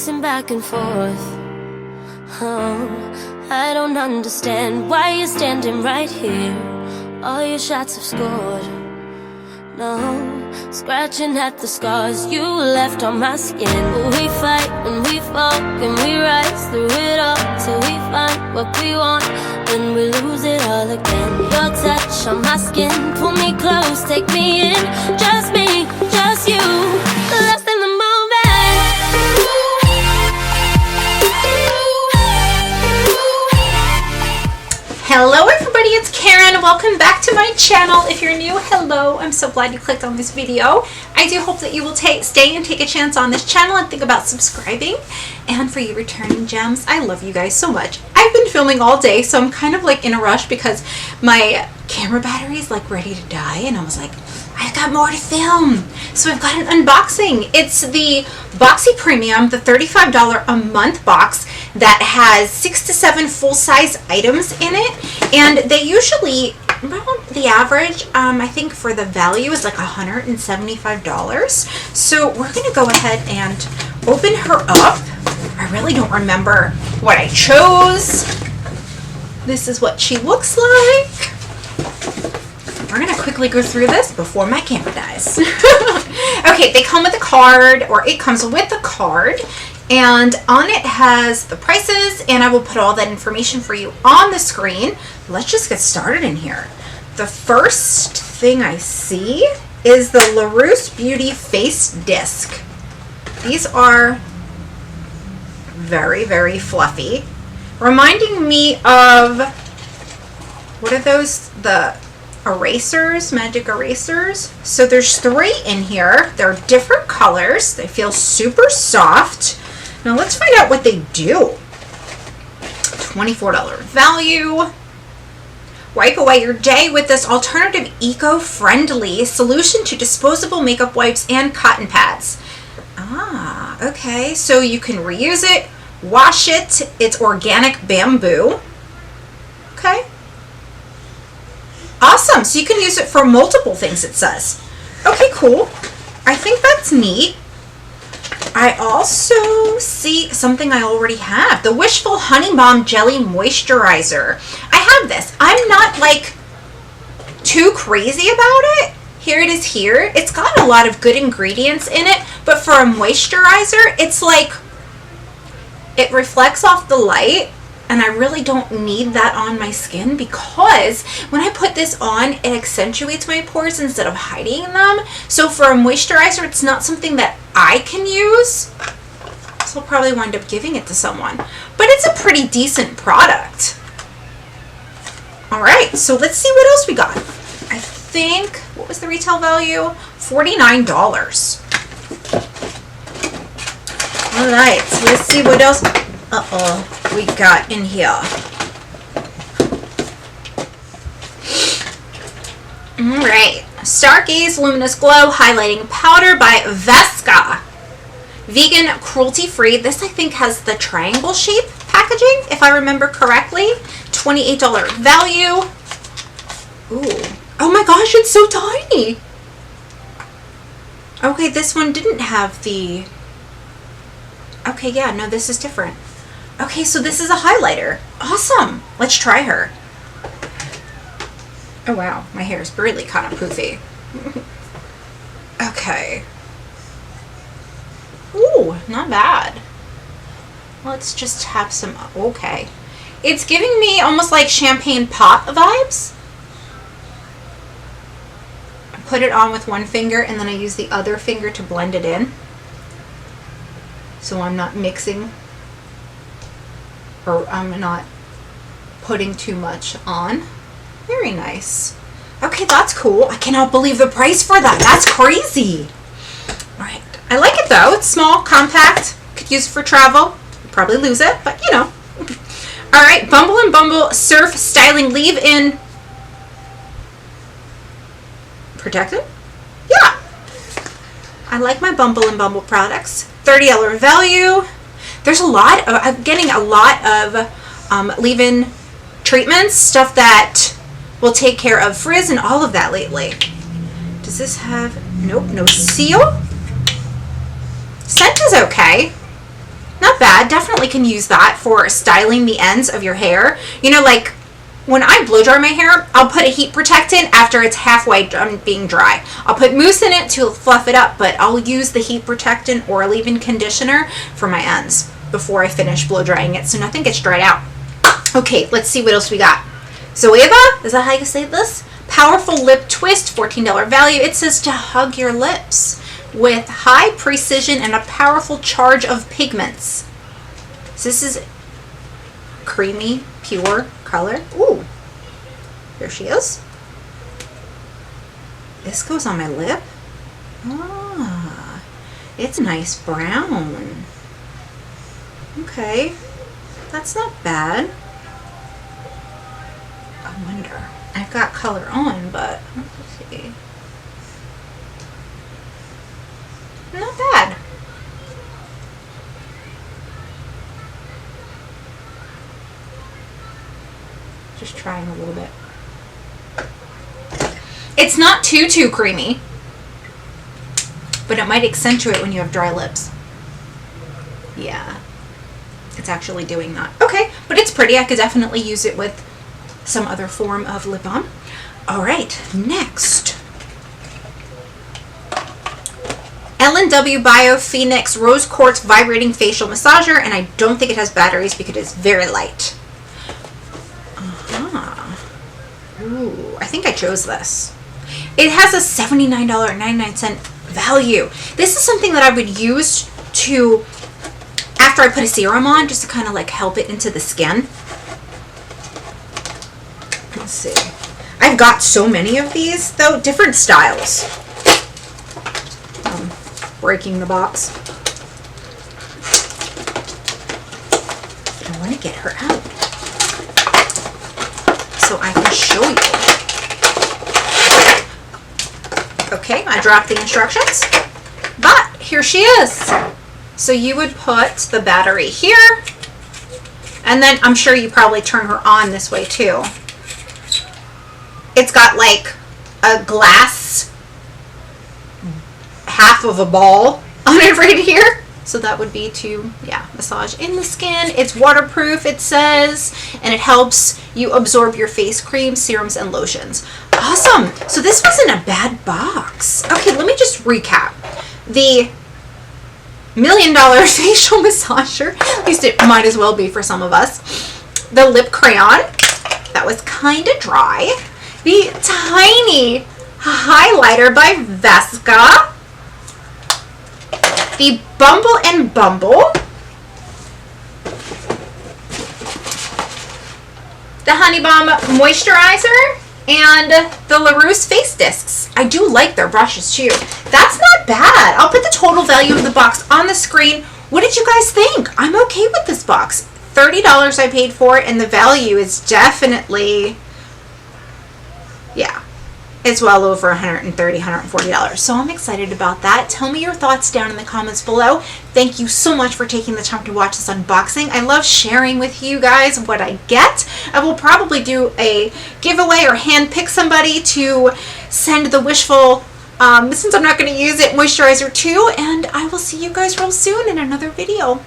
pacing back and forth. Oh, I don't understand why you're standing right here. All your shots have scored. No, scratching at the scars you left on my skin. We fight and we fall and we rise through it all till we find what we want, then we lose it all again. Your touch on my skin, pull me close, take me in. Just me, just you, lost in the moment. Hello everybody, it's Karen. Welcome back to my channel. If you're new, hello. I'm so glad you clicked on this video. I do hope that you will stay and take a chance on this channel and think about subscribing. And for you returning gems, I love you guys so much. I've been filming all day, so I'm kind of like in a rush because my camera battery is like ready to die, and I was like, I've got more to film. So I've got an unboxing. It's the Boxy Premium, the $35 a month box that has 6 to 7 full-size items in it, and they usually, well, the average, I think for the value is like $175. So we're gonna go ahead and open her up. I really don't remember what I chose. This is what she looks like. We're gonna quickly go through this before my camera dies. Okay, they come with a card, or it comes with a card, and on it has the prices, and I will put all that information for you on the screen. Let's just get started in here. The first thing I see is the Laruce Beauty Face Disc. These are very, very fluffy, reminding me of, what are those? The erasers, magic erasers. So there's 3 in here. They're different colors. They feel super soft. Now let's find out what they do. $24 value. Wipe away your day with this alternative eco-friendly solution to disposable makeup wipes and cotton pads. Ah, okay. So you can reuse it, wash it. It's organic bamboo. Okay. Awesome. So you can use it for multiple things, it says. Okay, cool. I think that's neat. I also see something I already have. The WISHFUL Honey Balm Jelly Moisturizer. I have this. I'm not like too crazy about it. Here it is here. It's got a lot of good ingredients in it, but for a moisturizer, it's like it reflects off the light, and I really don't need that on my skin because when I put this on, it accentuates my pores instead of hiding them. So for a moisturizer, it's not something that I can use. So I'll probably wind up giving it to someone. But it's a pretty decent product. All right, so let's see what else we got. I think, what was the retail value? $49. All right, so let's see what else we got in here. All right, Stargaze Luminous Glow Highlighting Powder by Vesca. Vegan, cruelty-free. This I think has the triangle shape packaging, if I remember correctly. $28 value. Ooh. Oh my gosh, it's so tiny. Okay, this one didn't have the... Okay, yeah, no, this is different. Okay, so this is a highlighter. Awesome. Let's try her. Oh, wow. My hair is really kind of poofy. Okay. Ooh, not bad. Let's just have some... Okay. It's giving me almost like champagne pop vibes. I put it on with one finger, and then I use the other finger to blend it in. So I'm not mixing, or I'm not putting too much on. Very nice. Okay, that's cool. I cannot believe the price for that. That's crazy. All right. I like it though. It's small, compact. Could use it for travel. Probably lose it, but you know. All right. Bumble and Bumble Surf Styling Leave-In Protectant. Yeah. I like my Bumble and Bumble products. $30 value. There's a lot of, I'm getting a lot of leave-in treatments, stuff that will take care of frizz and all of that lately. Does this have, nope, no seal. Scent is okay. bad. Definitely can use that for styling the ends of your hair. You know, like when I blow dry my hair, I'll put a heat protectant after it's halfway done being dry. I'll put mousse in it to fluff it up, but I'll use the heat protectant or leave-in conditioner for my ends before I finish blow drying it so nothing gets dried out. Okay, let's see what else we got. ZOEVA, is that how you say this? Powerful Lip Twist, $14 value. It says to hug your lips with high precision and a powerful charge of pigments. So this is creamy, pure color. Ooh, here she is. This goes on my lip. Ah, it's a nice brown. Okay, that's not bad. I wonder. I've got color on, but let's see. Not bad. Just trying a little bit. It's not too creamy, but it might accentuate when you have dry lips. Yeah, it's actually doing that. Okay, but it's pretty. I could definitely use it with some other form of lip balm. All right, next. L&W Bio Phoenix Rose Quartz Vibrating Facial Massager, and I don't think it has batteries because it's very light. Ooh, I think I chose this. It has a $79.99 value. This is something that I would use to, after I put a serum on, just to kind of like help it into the skin. Let's see. I've got so many of these though, different styles. Breaking the box. I want to get her out so I can show you. Okay, I dropped the instructions, but here she is. So you would put the battery here, and then I'm sure you probably turn her on this way too. It's got like a glass half of a ball on it right here. So that would be to, yeah, massage in the skin. It's waterproof, it says, and it helps you absorb your face creams, serums, and lotions. Awesome. So this wasn't a bad box. Okay, let me just recap. The $1 million facial massager, at least it might as well be for some of us. The lip crayon, that was kind of dry. The tiny highlighter by Vesca. The Bumble and Bumble. The Honey Balm moisturizer. And the Laruce face discs. I do like their brushes too. That's not bad. I'll put the total value of the box on the screen. What did you guys think? I'm okay with this box. $30 I paid for it, and the value is definitely, yeah, it's well over $130, $140. So I'm excited about that. Tell me your thoughts down in the comments below. Thank you so much for taking the time to watch this unboxing. I love sharing with you guys what I get. I will probably do a giveaway or hand pick somebody to send the WISHFUL, since I'm not going to use it, moisturizer too. And I will see you guys real soon in another video.